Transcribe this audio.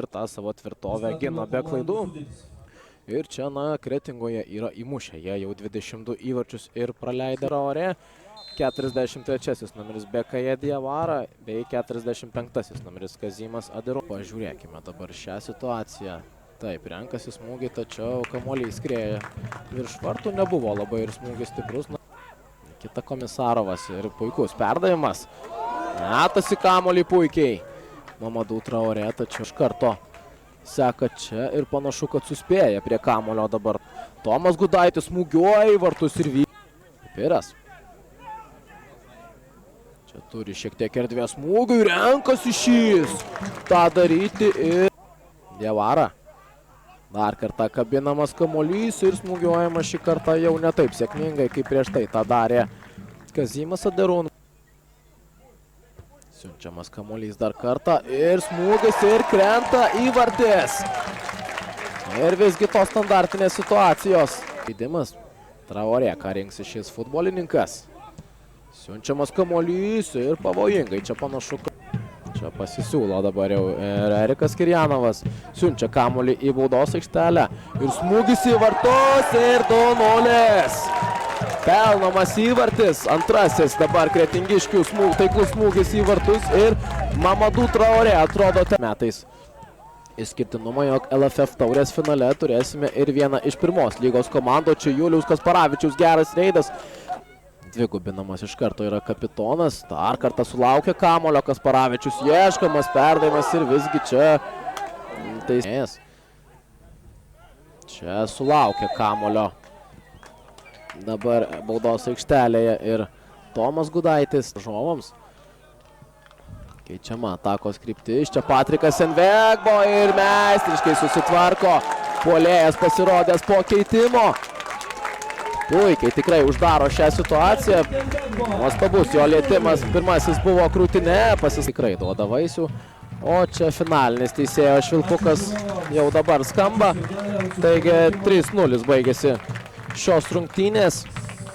ir tą savo tvirtovę gina be klaidų. Ir čia, Kretingoje yra įmušę. Jie jau 22 įvarčius ir praleidę ore. 43 numeris Bekaje Diavara bei 45 numeris Kazimas Adiru. Pažiūrėkime dabar šią situaciją. Taip, renkasi smūgį, tačiau kamuolys skrieja virš vartų, nebuvo labai ir smūgis stiprus. Kita Komisarovas ir puikus perdavimas. Metasi kamuolį puikiai. Mamadou Traoré, tačiau iš karto seka čia ir panašu, kad suspėja prie kamuolio dabar. Tomas Gudaitis smūgiuoja į vartus ir Piras. Čia turi šiek tiek erdvės smūgių ir renkasi šis. Ta daryti ir Diavara. Dar kartą kabinamas kamuolys ir smūgiuojama šį kartą jau ne taip sėkmingai, kaip prieš tai tą darė Kazimas Adirun. Siunčiamas kamuolys dar kartą ir smūgis ir krenta įvartis. Ir visgi tos standartinės situacijos. Žaidimas. Traoré, ką rinksi šis futbolininkas. Siunčiamas kamuolys ir pavojingai. Čia panašu, kad čia pasisiūlo dabar jau ir Erikas Kirjanovas. Siunčia kamuolį į baudos aikštelę. Ir smūgis į vartus ir 2-0. Pelnomas įvartis, antrasis dabar kretingiškių taiklus smūgis į vartus ir Mamadou Traoré atrodo metais. Išskirtinumą, jog LFF taurės finale turėsime ir vieną iš pirmos lygos komandų. Čia Julius Kasparavičius, geras reidas. Dvigubinamas iš karto yra kapitonas. Dar kartą sulaukia kamulio Kasparavičius, ieškomas perdavimas ir visgi čia teisėjas. Čia sulaukia kamulio. Dabar baudos aikštelėje ir Tomas Gudaitis žovams. Keičiama atakos kryptis. Čia Patrikas Envegbo ir meistriškai susitvarko. Puolėjas pasirodęs po keitimo. Puikiai tikrai uždaro šią situaciją. Nuostabus jo lietimas. Pirmasis buvo krūtinė. Tikrai duoda vaisių. O čia finalinis teisėjo švilpukas jau dabar skamba. Taigi 3-0 baigėsi šios rungtynės.